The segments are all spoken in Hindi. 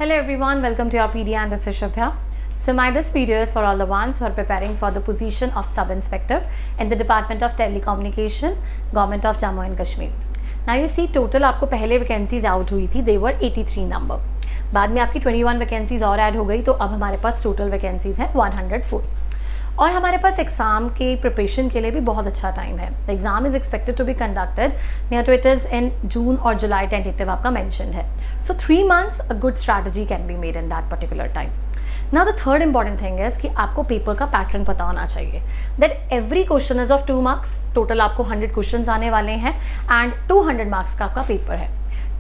Hello everyone, welcome to our PD and this is Shubhya. So this video is for all the ones who are preparing for the position of sub-inspector in the Department of Telecommunication, Government of Jammu and Kashmir. Now you see total आपको पहले vacancies out हुई थी, they were 83 number. बाद में आपकी 21 vacancies और add हो गई, तो अब हमारे पास total vacancies हैं 104. और हमारे पास एग्जाम के प्रिपरेशन के लिए भी बहुत अच्छा टाइम है. The exam is expected to be conducted near to it is in June और जुलाई टेंटेटिव आपका मेंशन है. So 3 months a good strategy can be made in that particular time. Now the third important thing is कि आपको पेपर का पैटर्न पता होना चाहिए. That every question is of 2 marks. Total आपको 100 क्वेश्चन आने वाले हैं एंड 200 मार्क्स का आपका पेपर है.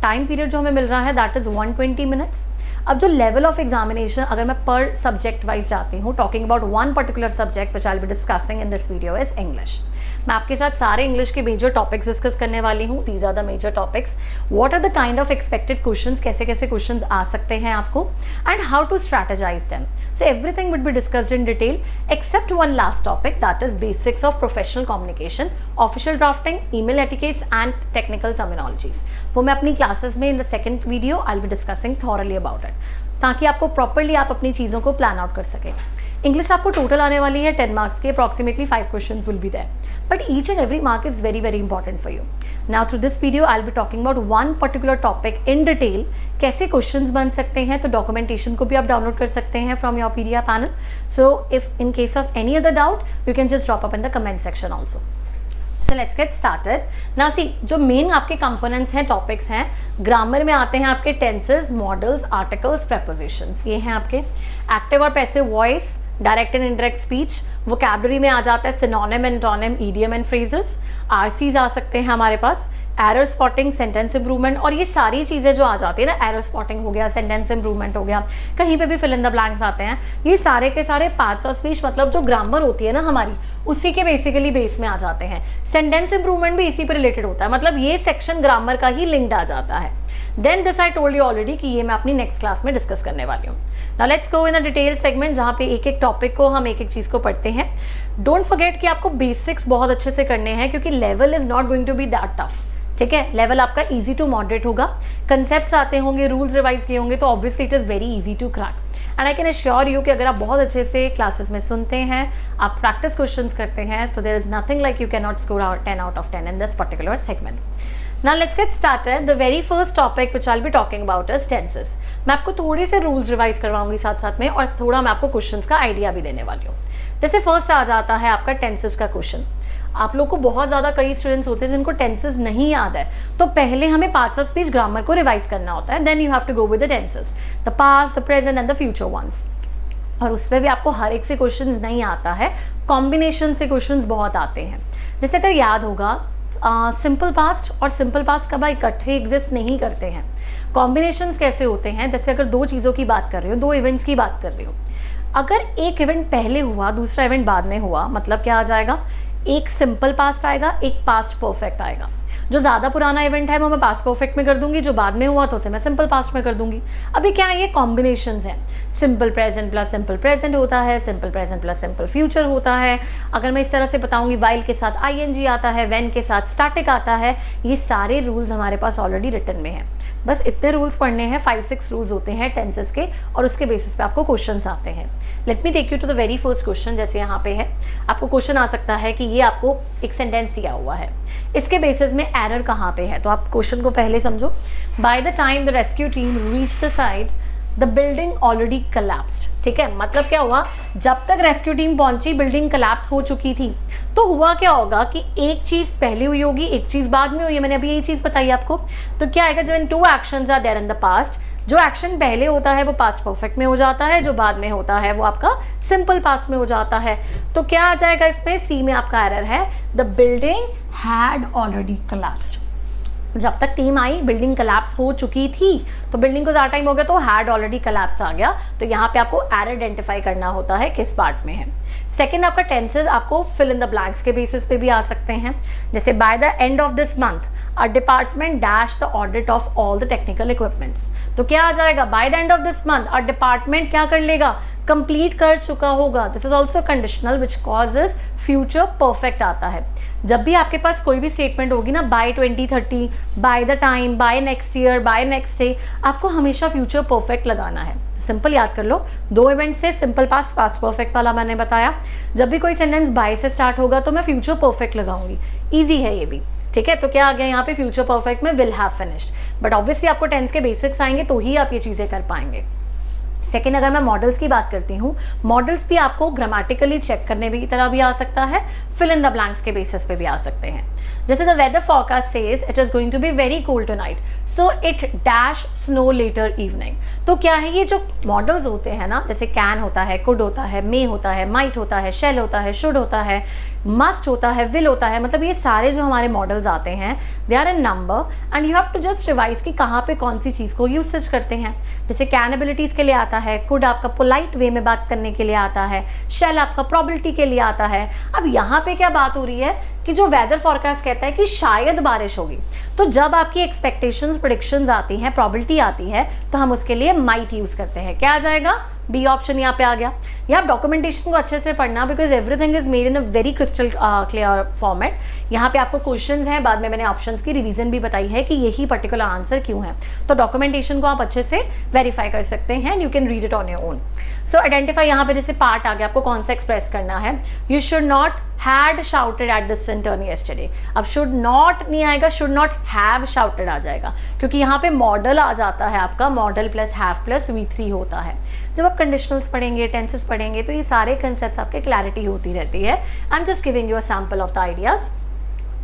टाइम पीरियड जो हमें मिल रहा है दैट इज 120 minutes. अब जो लेवल ऑफ एग्जामिनेशन अगर मैं पर सब्जेक्ट वाइज जाती हूँ, talking about one particular subject which I will be discussing in this video is English. मैं आपके साथ सारे इंग्लिश के मेजर टॉपिक्स डिस्कस करने वाली हूँ. These are the major topics. What are the kind of expected questions, कैसे कैसे क्वेश्चंस आ सकते हैं आपको, and how to strategize them. So everything would be discussed in detail except one last topic that is basics of professional communication, official drafting, email etiquettes and technical terminologies. वो मैं अपनी क्लासेस में in the second video I will be discussing thoroughly about it, ताकि आपको प्रॉपरली आप अपनी चीज़ों को प्लान आउट कर सकें. इंग्लिश आपको टोटल आने वाली है 10 marks के, approximately 5 questions will be there, but each and every mark is very very important for you. Now through this video I will be talking about one particular topic in detail. कैसे क्वेश्चंस बन सकते हैं, तो डॉक्यूमेंटेशन को भी आप डाउनलोड कर सकते हैं from your PDF panel. So if in case of any other doubt you can just drop up in the comment section also. So let's get started. Now see, जो मेन आपके कंपोनेंट्स हैं, टॉपिक्स हैं, ग्रामर में आते हैं आपके टेंसेस, मॉडल्स, आर्टिकल्स, प्रेपोजिशंस. ये हैं आपके एक्टिव और passive voice, direct and indirect speech. Vocabulary में आ जाता है synonym, antonym, idiom and phrases. RCs आ सकते हैं हमारे पास, एरर स्पॉटिंग, सेंटेंस इंप्रूवमेंट, और ये सारी चीज़ें जो आ जाती है ना, एरर स्पॉटिंग हो गया, सेंटेंस इंप्रूवमेंट हो गया, कहीं पे भी फिल इन द ब्लैंक्स आते हैं, ये सारे के सारे पार्ट्स ऑफ स्पीच, मतलब जो ग्रामर होती है ना हमारी, उसी के बेसिकली बेस में आ जाते हैं. सेंटेंस इंप्रूवमेंट भी इसी पे रिलेटेड होता है, मतलब ये सेक्शन ग्रामर का ही लिंक्ड आ जाता है. Then this I told you already कि ये मैं अपनी नेक्स्ट क्लास में डिस्कस करने वाली हूँ. Now let's go in a detail segment, जहाँ पे एक एक टॉपिक को हम एक एक चीज़ को पढ़ते हैं. डोंट फॉरगेट कि आपको बेसिक्स बहुत अच्छे से करने हैं, क्योंकि level is not going to be that tough. ठीक है, लेवल आपका इजी टू मॉडरेट होगा. कंसेप्ट्स आते होंगे, रूल्स रिवाइज किए होंगे, तो obviously it is very easy to crack. And I can assure you कि अगर आप बहुत अच्छे से क्लासेस में सुनते हैं, आप प्रैक्टिस क्वेश्चंस करते हैं, तो there is nothing like you can not score 10 out of 10 in this particular segment. Now let's get started. The very first topic which I'll be talking about is tenses. मैं आपको थोड़े से रूल्स रिवाइज करवाऊंगी साथ साथ में, और थोड़ा मैं आपको क्वेश्चंस का आइडिया भी देने वाली हूँ. जैसे फर्स्ट आ जाता है आपका टेंसेस का क्वेश्चन. आप लोग को बहुत ज़्यादा कई स्टूडेंट्स होते हैं जिनको टेंसेस नहीं याद है, तो पहले हमें पार्ट्स ऑफ स्पीच ग्रामर को रिवाइज करना होता है. Then you have to go with the tenses, the past, the present and the future ones. और उसमें भी आपको हर एक से क्वेश्चंस नहीं आता है, कॉम्बिनेशन से क्वेश्चंस बहुत आते हैं. जैसे अगर याद होगा, सिंपल पास्ट और सिंपल पास्ट कभी इकट्ठे एग्जिस्ट नहीं करते हैं. कॉम्बिनेशंस कैसे होते हैं, जैसे अगर दो चीज़ों की बात कर रही हो, दो इवेंट्स की बात कर रही हो, अगर एक इवेंट पहले हुआ, दूसरा इवेंट बाद में हुआ, मतलब क्या आ जाएगा, एक सिंपल पास्ट आएगा, एक पास्ट परफेक्ट आएगा. जो ज़्यादा पुराना इवेंट है वो मैं पास्ट परफेक्ट में कर दूंगी, जो बाद में हुआ तो उसे मैं सिंपल पास्ट में कर दूंगी. अभी क्या है, ये कॉम्बिनेशंस हैं. Simple present plus simple present होता है, simple present plus simple future होता है. अगर मैं इस तरह से बताऊंगी, वाइल के साथ आईएनजी आता है, व्हेन के साथ स्टैटिक आता है. ये सारे रूल्स हमारे पास ऑलरेडी रिटन में हैं. बस इतने रूल्स पढ़ने हैं, 5-6 रूल्स होते हैं टेंसेस के, और उसके बेसिस पे आपको क्वेश्चंस आते हैं. Let me take you to the very first question. जैसे यहाँ पे है, आपको क्वेश्चन आ सकता है कि ये आपको एक सेंटेंस दिया हुआ है, इसके बेसिस में एरर कहाँ पे है, तो आप क्वेश्चन को पहले समझो. Bye the time the rescue team reach the side the building already collapsed. ठीक है, मतलब क्या हुआ, जब तक रेस्क्यू टीम पहुंची बिल्डिंग कोलैप्स हो चुकी थी. तो हुआ क्या होगा कि एक चीज पहले हुई होगी, एक चीज बाद में हुई है. मैंने अभी यही चीज बताई आपको. तो क्या आएगा, जब इन 2 actions are there in the past, जो एक्शन पहले होता है वो पास्ट परफेक्ट में हो जाता है, जो बाद में होता है वो आपका सिंपल पास्ट में हो जाता है. तो क्या आ जाएगा इसमें, सी में आपका एरर है, the building had already collapsed. जब तक टीम आई बिल्डिंग कोलैप्स हो चुकी थी, तो बिल्डिंग को ज़्यादा टाइम हो गया तो हैड ऑलरेडी कोलैप्स्ड आ गया. तो यहाँ पे आपको एरर आइडेंटिफाई करना होता है किस पार्ट में है. सेकंड आपका टेंसेस आपको फिल इन द ब्लैंक्स के बेसिस पे भी आ सकते हैं. जैसे by the end of this month a department dash the audit of all the technical equipments. तो क्या आ जाएगा, by the end of this month a department क्या कर लेगा, कंप्लीट कर चुका होगा। This is also conditional which causes future perfect आता है। जब भी आपके पास कोई भी स्टेटमेंट होगी ना, by 2030, by the time, by next year, by next day, आपको हमेशा फ्यूचर परफेक्ट लगाना है। सिंपल याद कर लो, 2 इवेंट से सिंपल पास्ट, पास्ट परफेक्ट वाला मैंने बताया। जब भी कोई सेंटेंस बाय से स्टार्ट होगा तो मैं फ्यूचर परफेक्ट लगाऊंगी। ईजी है ये भी, ठीक है। तो क्या आ गया यहाँ पे, फ्यूचर परफेक्ट में will have finished. But obviously आपको टेंस के बेसिक्स आएंगे तो ही आप ये चीज़ें कर पाएंगे। सेकेंड, अगर मैं मॉडल्स की बात करती हूँ, मॉडल्स भी आपको ग्रामेटिकली चेक करने की तरह भी आ सकता है, फिल इन द ब्लैंक्स के बेसिस पे भी आ सकते हैं। जैसे the weather forecast says it is going to be very cold tonight, so it dash snow later evening. तो क्या है, ये जो मॉडल्स होते हैं ना, जैसे कैन होता है, कुड होता है, मे होता है, माइट होता है, शेल होता है, शुड होता है, मस्ट होता है, विल होता है, मतलब ये सारे जो हमारे मॉडल्स आते हैं they are in number and you have to just revise कि कहाँ पे कौन सी चीज़ को यूसेज करते हैं। जैसे कैन एबिलिटीज़ के लिए आता है, कुड आपका पोलाइट वे में बात करने के लिए आता है, शेल आपका प्रोबेबिलिटी के लिए आता है। अब यहाँ पे क्या बात हो रही है कि जो वेदर फोरकास्ट कहता है कि शायद बारिश होगी, तो जब आपकी एक्सपेक्टेशंस, प्रेडिक्शंस आती हैं, प्रोबेबिलिटी आती है, तो हम उसके लिए माइट यूज करते हैं। क्या आ जाएगा, बी ऑप्शन यहाँ पे आ गया। या आप डॉक्यूमेंटेशन को अच्छे से पढ़ना, because everything is made in a very crystal clear format. यहाँ पे आपको क्वेश्चंस हैं, बाद में मैंने ऑप्शंस की रिवीजन भी बताई है कि यही पर्टिकुलर आंसर क्यों है। तो डॉक्यूमेंटेशन को आप अच्छे से वेरीफाई कर सकते हैं, you can read it on your own. So identify, यहाँ पे जैसे पार्ट आ गया, आपको कौन सा एक्सप्रेस करना है। You should not had shouted at the centurion yesterday. अब शुड नॉट नहीं आएगा, शुड नॉट हैव शाउटेड आ जाएगा, क्योंकि यहाँ पे मॉडल आ जाता है आपका, model plus have plus V3 होता है। जब आप कंडीशनल्स पढ़ेंगे, टेंसेस पढ़ेंगे, तो ये सारे कंसेप्ट्स आपके क्लैरिटी होती रहती है। I am just giving you a sample of the ideas.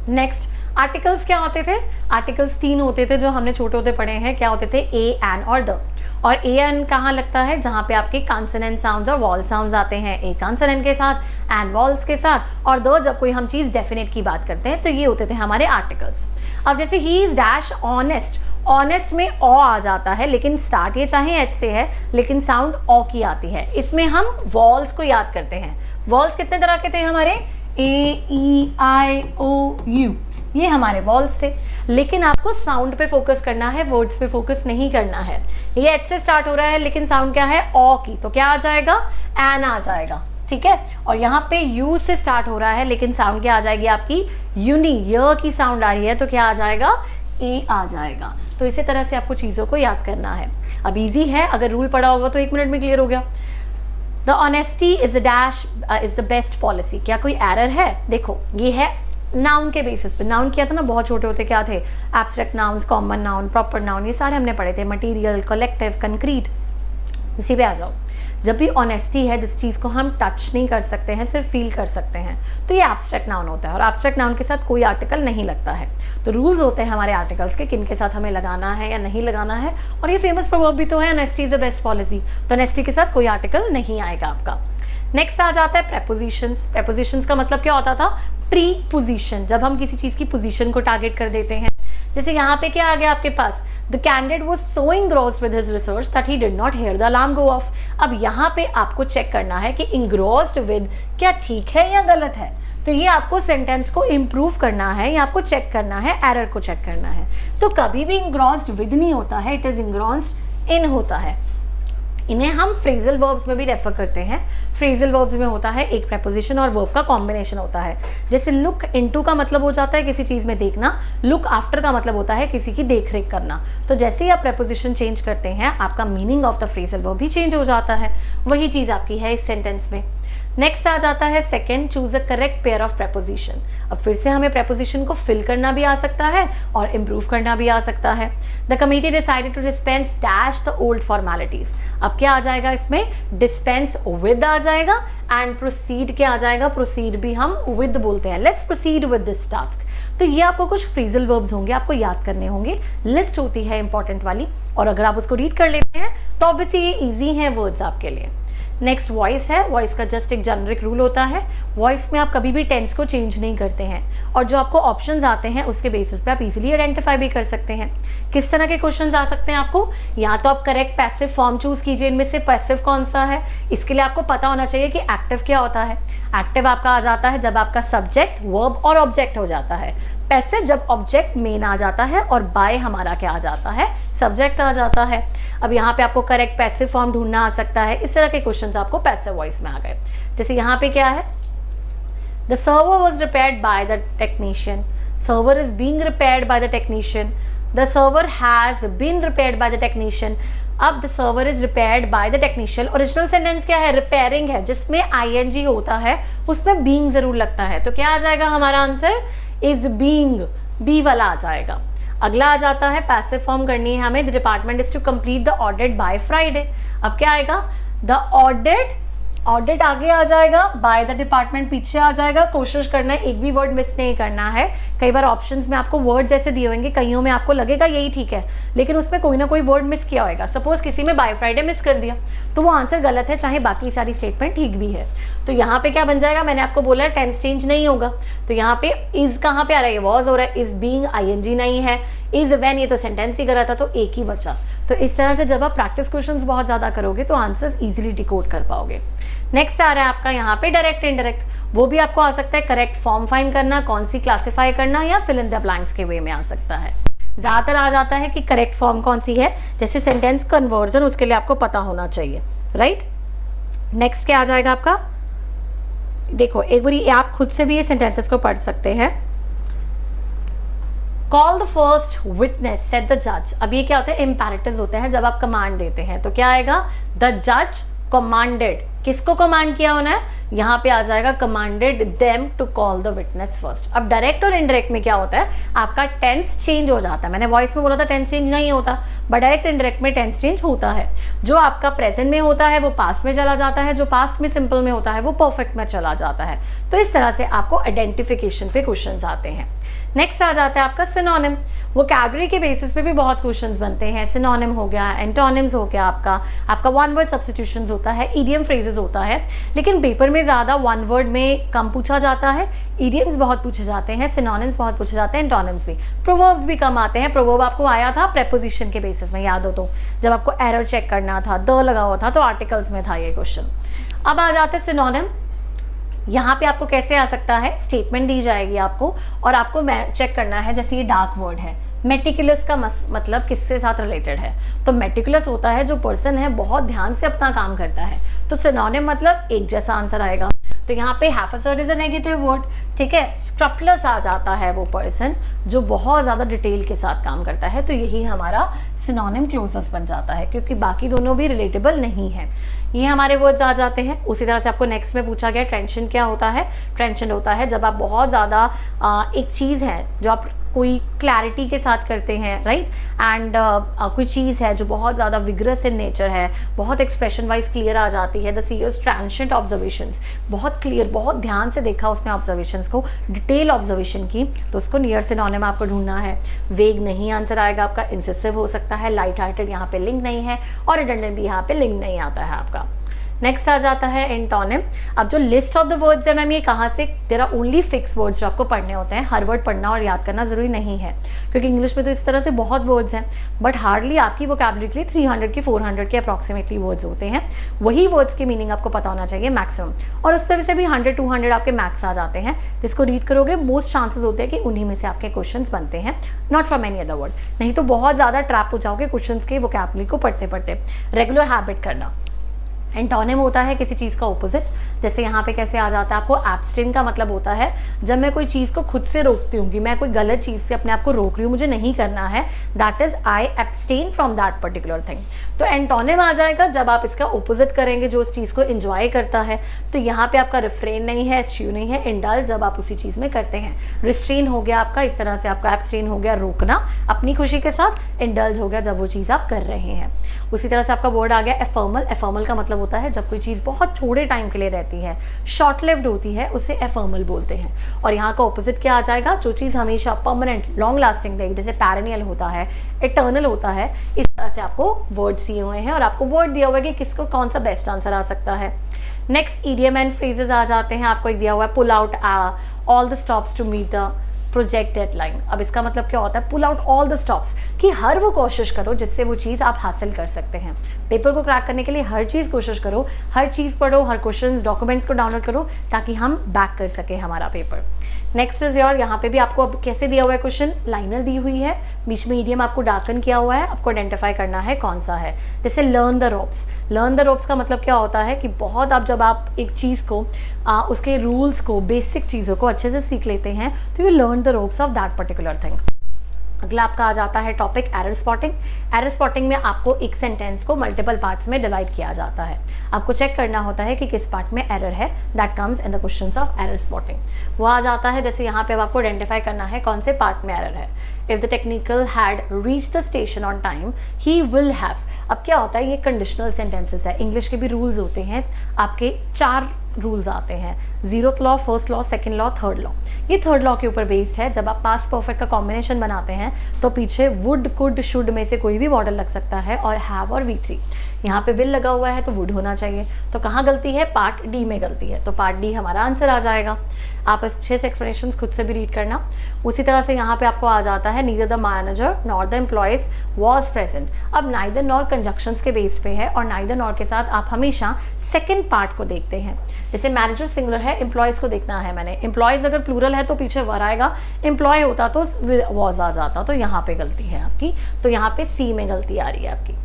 Next, articles क्या होते थे, आर्टिकल्स 3 होते थे जो हमने छोटे होते पढ़े हैं। क्या होते थे, ए, एन और द। और ए एन कहाँ लगता है, जहाँ पे आपके कॉन्सोनेंट साउंड्स और वॉल साउंड्स आते हैं, ए कॉन्सोनेंट के साथ, एन वॉल्स के साथ, और दो जब कोई हम चीज़ डेफिनेट की बात करते हैं, तो ये होते थे हमारे आर्टिकल्स। अब जैसे he is dash honest, honest में ओ आ जाता है, लेकिन स्टार्ट ये चाहे एच से है, लेकिन साउंड ओ की आती है। इसमें हम वॉल्स को याद करते हैं। वॉल्स कितने तरह के थे हमारे, ए, ई, आई, ओ, यू, ये हमारे वॉल्स थे। लेकिन आपको साउंड पे फोकस करना है, वर्ड्स पे फोकस नहीं करना है। ये एच से स्टार्ट हो रहा है, लेकिन साउंड क्या है, ओ की, तो क्या आ जाएगा, एन आ जाएगा, ठीक है। और यहाँ पे यू से स्टार्ट हो रहा है, लेकिन साउंड क्या आ जाएगी आपकी, यूनी, य की साउंड आ रही है, तो क्या आ जाएगा, ए आ जाएगा। तो इसी तरह से आपको चीज़ों को याद करना है। अब इजी है, अगर रूल पढ़ा होगा तो 1 मिनट में क्लियर हो गया। The honesty is a dash is the best policy. क्या कोई एरर है, देखो ये है नाउन के बेसिस पे। नाउन किया था ना, बहुत छोटे होते क्या थे, abstract nouns, common noun, proper noun, ये सारे हमने पढ़े थे, मटीरियल, कलेक्टिव, कंक्रीट। इसी पे आ जाओ। जब भी ऑनेस्टी है, जिस चीज़ को हम टच नहीं कर सकते हैं, सिर्फ फील कर सकते हैं, तो ये एब्स्ट्रैक्ट नाउन होता है। और एब्स्ट्रैक्ट नाउन के साथ कोई आर्टिकल नहीं लगता है। तो रूल्स होते हैं हमारे आर्टिकल्स के, किन के साथ हमें लगाना है या नहीं लगाना है। और ये फेमस प्रोवर्ब भी तो है, honesty is the best policy. तो ऑनेस्टी के साथ कोई आर्टिकल नहीं आएगा आपका। नेक्स्ट आ जाता है प्रेपोजिशंस। प्रेपोजिशंस का मतलब क्या होता था, प्री पोजिशन, जब हम किसी चीज़ की पोजीशन को टारगेट कर देते हैं। जैसे यहाँ पे क्या आ गया आपके पास, the candidate was so engrossed with his research that he did not hear the alarm go off। अब यहाँ पे आपको चेक करना है कि engrossed with क्या ठीक है या गलत है। तो ये आपको सेंटेंस को इम्प्रूव करना है, या आपको चेक करना है, एरर को चेक करना है। तो कभी भी engrossed with नहीं होता है, इट इज engrossed in होता है। इन्हें हम फ्रेजल वर्ब्स में भी रेफर करते हैं। फ्रेजल वर्ब्स में होता है एक प्रेपोजिशन और वर्ब का कॉम्बिनेशन होता है। जैसे लुक इनटू का मतलब हो जाता है किसी चीज़ में देखना, लुक आफ्टर का मतलब होता है किसी की देख रेख करना। तो जैसे ही आप प्रेपोजिशन चेंज करते हैं, आपका meaning of the phrasal verb भी चेंज हो जाता है। वही चीज़ आपकी है इस सेंटेंस में। नेक्स्ट आ जाता है second, choose a correct pair of preposition. अब फिर से हमें प्रेपोजिशन को फिल करना भी आ सकता है और इम्प्रूव करना भी आ सकता है। The committee decided to dispense dash the old formalities. अब क्या आ जाएगा इसमें, डिस्पेंस विद आ जाएगा, एंड प्रोसीड क्या आ जाएगा, प्रोसीड भी हम विद बोलते हैं। Let's proceed with this task. तो ये आपको कुछ फ्रेजल वर्ब्स होंगे, आपको याद करने होंगे। लिस्ट होती है इंपॉर्टेंट वाली, और अगर आप उसको रीड कर लेते हैं तो ऑब्वियसली ये ईजी है वर्ड्स आपके लिए। नेक्स्ट वॉइस है। वॉइस का जस्ट एक जेनरिक रूल होता है। वॉइस में आप कभी भी टेंस को चेंज नहीं करते हैं, और जो आपको ऑप्शंस आते हैं उसके बेसिस पे आप इजीली आइडेंटिफाई भी कर सकते हैं। किस तरह के क्वेश्चंस आ सकते हैं आपको, या तो आप करेक्ट पैसिव फॉर्म चूज कीजिए, इनमें से पैसिव कौन सा है। इसके लिए आपको पता होना चाहिए कि एक्टिव क्या होता है। एक्टिव आपका आ जाता है जब आपका सब्जेक्ट, वर्ब और ऑब्जेक्ट हो जाता है। पैसिव जब ऑब्जेक्ट मेन आ जाता है और बाय हमारा क्या आ जाता है, सब्जेक्ट आ जाता है। अब यहाँ पे आपको करेक्ट पैसिव फॉर्म ढूंढना आ सकता है। इस तरह के क्वेश्चंस आपको पैसिव वॉइस में आ गए। जैसे यहाँ पे क्या है, the server was repaired by the technician, server is being repaired by the technician, the server has been repaired by the technician. अब the server is repaired by the technician, original sentence क्या है, रिपेयरिंग है, जिसमें आईएनजी होता है उसमें बीइंग जरूर लगता है। तो क्या आ जाएगा हमारा आंसर, इज बीइंग, बी वाला आ जाएगा। अगला आ जाता है पैसिव फॉर्म करनी है हमें, the department is to complete the audit by Friday. अब क्या आएगा, द ऑडिट, ऑडिट आगे आ जाएगा, बाय द डिपार्टमेंट पीछे आ जाएगा। कोशिश करना है एक भी वर्ड मिस नहीं करना है। कई बार ऑप्शंस में आपको वर्ड जैसे दिए होंगे, कईयों में आपको लगेगा यही ठीक है, लेकिन उसमें कोई ना कोई वर्ड मिस किया होगा। सपोज किसी में बाय फ्राइडे मिस कर दिया तो वो आंसर गलत है, चाहे बाकी सारी स्टेटमेंट ठीक भी है। तो यहाँ पे क्या बन जाएगा, मैंने आपको बोला है टेंस चेंज नहीं होगा। तो यहाँ पे इज कहाँ पे आ रहा है, वॉज हो रहा है, इज बीइंग आईएनजी नहीं है, इज व्हेन ये तो सेंटेंस ही करा था, तो एक ही बचा। तो इस तरह से जब आप प्रैक्टिस क्वेश्चंस बहुत ज़्यादा करोगे तो आंसर्स इजीली डिकोड कर पाओगे। नेक्स्ट आ रहा है आपका यहाँ पे डायरेक्ट इनडायरेक्ट, वो भी आपको आ सकता है करेक्ट फॉर्म फाइंड करना, कौन सी क्लासिफाई करना, या फिल इन द ब्लैंक्स के वे में आ सकता है। ज़्यादातर आ जाता है कि करेक्ट फॉर्म कौन सी है, जैसे सेंटेंस कन्वर्जन, उसके लिए आपको पता होना चाहिए, राइट। नेक्स्ट क्या आ जाएगा आपका, देखो एक बारी आप खुद से भी ये सेंटेंसेस को पढ़ सकते हैं। Call the first witness said the जज। अब ये क्या होता है, इम्पेरेटिव्स होते हैं जब आप कमांड देते हैं। तो क्या आएगा, द जज कमांडेड, किसको कमांड किया होना है, यहाँ पे आ जाएगा commanded them to call the witness first. अब डायरेक्ट और इनडायरेक्ट में क्या होता है, आपका टेंस चेंज हो जाता है। मैंने वॉइस में बोला था टेंस चेंज नहीं होता, बट डायरेक्ट इनडायरेक्ट में टेंस चेंज होता है। जो आपका प्रेजेंट में होता है वो पास्ट में चला जाता है, जो पास्ट में सिंपल में होता है वो परफेक्ट में चला जाता है। तो इस तरह से आपको आइडेंटिफिकेशन पे क्वेश्चंस आते हैं। नेक्स्ट आ जाता है आपका सिनोनिम। वोकैबुलरी के बेसिस पे भी बहुत क्वेश्चंस बनते हैं। सिनोनिम हो गया, एंटोनिम्स हो गया, आपका वन वर्ड सब्स्टिट्यूशंस होता है, इडियम फ्रेजेस होता है। लेकिन पेपर में ज़्यादा वन वर्ड में कम पूछा जाता है, इडियम्स बहुत पूछे जाते हैं, सिनोनिम्स बहुत पूछे जाते हैं, एंटोनिम्स भी। प्रोवर्ब्स भी कम आते हैं। प्रोवर्ब आपको आया था प्रेपोजिशन के बेसिस में, याद हो तो, जब आपको एरर चेक करना था, द लगा हुआ था तो आर्टिकल्स में था ये क्वेश्चन। अब आ जाते हैं सिनोनिम। यहाँ पे आपको कैसे आ सकता है, स्टेटमेंट दी जाएगी आपको और आपको चेक करना है। जैसे ये डार्क वर्ड है, मेटिकुलस का मतलब किससे साथ रिलेटेड है, तो मेटिकुलस होता है जो पर्सन है बहुत ध्यान से अपना काम करता है। तो सिनोनिम मतलब एक जैसा आंसर आएगा। तो यहाँ पे हैफर्ड इज अ नेगेटिव वर्ड, ठीक है। स्क्रपलेस आ जाता है वो पर्सन जो बहुत ज़्यादा डिटेल के साथ काम करता है। तो यही हमारा सिनोनिम क्लोजेस्ट बन जाता है, क्योंकि बाकी दोनों भी रिलेटेबल नहीं है। ये हमारे वर्ड्स आ जाते हैं। उसी तरह से आपको नेक्स्ट में पूछा गया टेंशन क्या होता है। टेंशन होता है जब आप बहुत ज़्यादा एक चीज़ है जो आप कोई क्लैरिटी के साथ करते हैं, राइट, एंड कोई चीज़ है जो बहुत ज़्यादा विग्रस इन नेचर है, बहुत एक्सप्रेशन वाइज क्लियर आ जाती है। द सीयर्स ट्रांशेंट ऑब्जर्वेशंस, बहुत क्लियर, बहुत ध्यान से देखा उसने ऑब्जर्वेशंस को, डिटेल ऑब्जर्वेशन की, तो उसको नियर सिनोनिम आपको ढूंढना है। वेग नहीं आंसर आएगा आपका, इंसेसिव हो सकता है, लाइट हार्टेड यहाँ पे लिंक नहीं है, और रिडंडेंट भी यहाँ पे लिंक नहीं आता है आपका। नेक्स्ट आ जाता है एंटोनिम। अब जो लिस्ट ऑफ द वर्ड्स है मैम, ये कहाँ से, there are only fix words जो आपको पढ़ने होते हैं। हर वर्ड पढ़ना और याद करना जरूरी नहीं है, क्योंकि इंग्लिश में तो इस तरह से बहुत वर्ड्स हैं, बट हार्डली आपकी वोकैबुलरी के लिए 300 की 400 के अप्रॉक्सीमेटली वर्ड्स होते हैं। वही वर्ड्स की मीनिंग आपको पता होना चाहिए मैक्सिमम, और उस पर से भी 100-200 आपके मैक्स आ जाते हैं। जिसको रीड करोगे मोस्ट चांसेस होते हैं कि उन्हीं में से आपके क्वेश्चन बनते हैं, not from any other word. नहीं तो बहुत ज़्यादा ट्रैप हो जाओगे क्वेश्चन के वोकैबुलरी को पढ़ते पढ़ते। रेगुलर हैबिट करना। एंटोनिम होता है किसी चीज़ का ऑपोजिट। जैसे यहाँ पे कैसे आ जाता है आपको, एब्स्टेन का मतलब होता है जब मैं कोई चीज़ को खुद से रोकती हूँ, कि मैं कोई गलत चीज़ से अपने आप को रोक रही हूँ, मुझे नहीं करना है, that is I abstain from that particular thing. तो एंटोनिम आ जाएगा जब आप इसका ऑपोजिट करेंगे, जो उस चीज़ को एंजॉय करता है। तो यहाँ पे आपका रिफ्रेन नहीं है, एस्च्यू नहीं है, इंडल्ज जब आप उसी चीज़ में करते हैं। रिस्ट्रेन हो गया आपका, इस तरह से आपका एब्सटेन हो गया रोकना अपनी खुशी के साथ, इंडल्ज हो गया जब वो चीज़ आप कर रहे हैं। उसी तरह से आपका वर्ड आ गया एफर्मल। एफर्मल का मतलब होता है जब कोई चीज़ बहुत छोटे टाइम के लिए रहती है, शॉर्ट लिव्ड होती है, उसे एफर्मल बोलते हैं। और यहाँ का ऑपोजिट क्या आ जाएगा, जो चीज़ हमेशा परमानेंट लॉन्ग लास्टिंग रहेगी, जैसे पैरेनियल होता है, इटर्नल होता है। इस तरह से आपको वर्ड दिए हुए हैं और आपको वर्ड दिया हुआ है कि किसको कौन सा बेस्ट आंसर आ सकता है। नेक्स्ट इडियम एंड फ्रेजेस आ जाते हैं। आपको एक दिया हुआ है pull out all the stops to meet the project deadline. अब इसका मतलब क्या होता है, pull out all the stops, कि हर वो कोशिश करो जिससे वो चीज़ आप हासिल कर सकते हैं। पेपर को क्रैक करने के लिए हर चीज़ कोशिश करो, हर चीज़ पढ़ो, हर क्वेश्चंस डॉक्यूमेंट्स को डाउनलोड करो, ताकि हम बैक कर सकें हमारा पेपर। नेक्स्ट इज योर, यहाँ पे भी आपको अब कैसे दिया हुआ है क्वेश्चन, लाइनर दी हुई है, बीच में ईडियम आपको डार्कन किया हुआ है, आपको आइडेंटिफाई करना है कौन सा है। जैसे learn the ropes, learn the ropes का मतलब क्या होता है कि बहुत आप जब आप एक चीज़ को उसके रूल्स को, बेसिक चीज़ों को अच्छे से सीख लेते हैं तो you learn the ropes of that particular thing. अगला आपका आ जाता है topic error spotting. Error spotting में आपको एक सेंटेंस को मल्टीपल पार्ट्स में डिवाइड किया जाता है, आपको चेक करना होता है कि किस पार्ट में एरर है, that comes in the questions of error spotting. वो आ जाता है जैसे यहाँ पे अब आपको आइडेंटिफाई करना है कौन से पार्ट में एरर है। If the technical had reach the station on time he will have. अब क्या होता है, ये कंडीशनल सेंटेंसेस है, इंग्लिश के भी रूल्स होते हैं, आपके 4 रूल्स आते हैं, 0th law, first law, second law, third law. ये थर्ड लॉ के ऊपर बेस्ड है। जब आप पास्ट परफेक्ट का कॉम्बिनेशन बनाते हैं तो पीछे वुड, कुड, शुड में से कोई भी मॉडल लग सकता है और हैव और V3। यहाँ पे विल लगा हुआ है तो वुड होना चाहिए, तो कहाँ गलती है, पार्ट डी में गलती है, तो पार्ट डी हमारा आंसर आ जाएगा। आप अच्छे से एक्सप्लेनेशन खुद से भी रीड करना। उसी तरह से यहाँ पे आपको आ जाता है neither the manager nor the employees was present. अब नाइदर नॉर कंजक्शंस के बेस पे है और नाइदर नॉर के साथ आप हमेशा सेकेंड पार्ट को देखते हैं। जैसे मैनेजर सिंगुलर है, एम्प्लॉयज को देखना है मैंने, एम्प्लॉयज अगर प्लूरल है तो पीछे वर आएगा, एम्प्लॉय होता तो वॉज आ जाता, तो यहाँ पे गलती है आपकी, तो यहाँ पे सी में गलती आ रही है आपकी।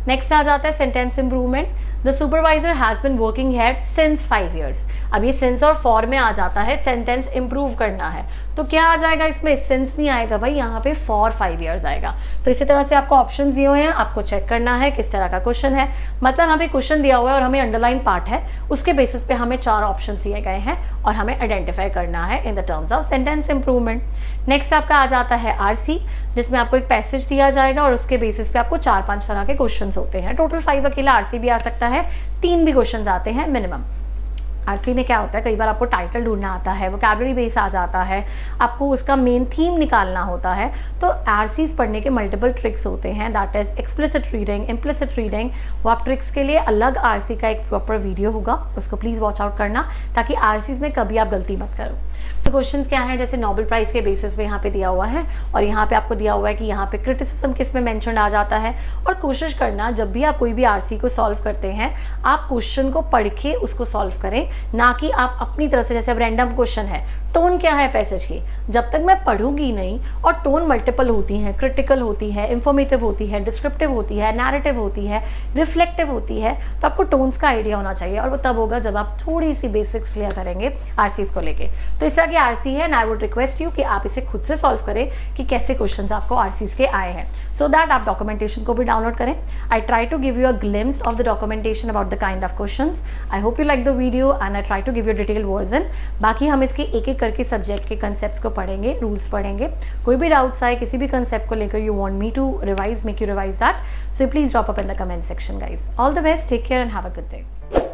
नेक्स्ट आ जाता है sentence improvement. The supervisor has been working here since 5 years। अब ये सिंस और फॉर में आ जाता है, सेंटेंस इंप्रूव करना है तो क्या आ जाएगा इसमें, सिंस नहीं आएगा भाई, यहाँ पे फॉर 5 years आएगा। तो इसी तरह से आपको ऑप्शन दिए हुए हैं, आपको चेक करना है किस तरह का क्वेश्चन है। मतलब हमें क्वेश्चन दिया हुआ है और हमें अंडरलाइन पार्ट है, उसके बेसिस पे हमें 4 ऑप्शन दिए गए हैं और हमें आइडेंटिफाई करना है in the terms of sentence improvement. Next आपका आ जाता है आरसी, जिसमें आपको एक पैसेज दिया जाएगा और उसके बेसिस पे आपको 4-5 तरह के क्वेश्चन होते हैं। टोटल 5 अकेला आरसी भी आ सकता है, 3 भी क्वेश्चन आते हैं मिनिमम। आरसी में क्या होता है, कई बार आपको टाइटल ढूंढना आता है, वोकैबुलरी बेस आ जाता है, आपको उसका मेन थीम निकालना होता है। तो आरसीज पढ़ने के मल्टीपल ट्रिक्स होते हैं, that is explicit reading, implicit reading. वो आप ट्रिक्स के लिए अलग आरसी का एक प्रॉपर वीडियो होगा, उसको प्लीज़ वॉच आउट करना ताकि आरसीज में कभी आप गलती मत करो। सो क्वेश्चंस क्या हैं, जैसे नोबेल प्राइज़ के बेसिस पे यहाँ पे दिया हुआ है और यहाँ पे आपको दिया हुआ है कि यहाँ पे क्रिटिसिज्म किस में मेंशन आ जाता है। और कोशिश करना जब भी आप कोई भी आरसी को सॉल्व करते हैं, आप क्वेश्चन को पढ़ के उसको सॉल्व करें, ना कि आप अपनी तरफ से। जैसे अब रैंडम क्वेश्चन है, टोन क्या है पैसेज की, जब तक मैं पढ़ूंगी नहीं, और टोन मल्टीपल होती हैं, क्रिटिकल होती है, इंफॉर्मेटिव होती है, डिस्क्रिप्टिव होती है, नैरेटिव होती है, रिफ्लेक्टिव होती है, तो आपको टोन्स का आइडिया होना चाहिए और वो तब होगा जब आप थोड़ी सी बेसिक्स क्लियर करेंगे आरसीज को लेके। तो इस तरह की आरसी है, and I would request you कि आप इसे खुद से सॉल्व करें कि कैसे क्वेश्चंस आपको आरसीज के आए हैं, सो दैट आप डॉक्यूमेंटेशन को भी डाउनलोड करें। I try to give you a glimpse of the documentation about the kind of questions. I hope you like the video and I try to give you detail version. बाकी हम इसके एक एक करके सब्जेक्ट के कंसेप्ट्स को पढ़ेंगे, रूल्स पढ़ेंगे। कोई भी डाउट्स आए किसी भी कंसेप्ट को लेकर, you want me to revise, make you revise that, so please drop up in the comment section guys. All the best, take care and have a good day.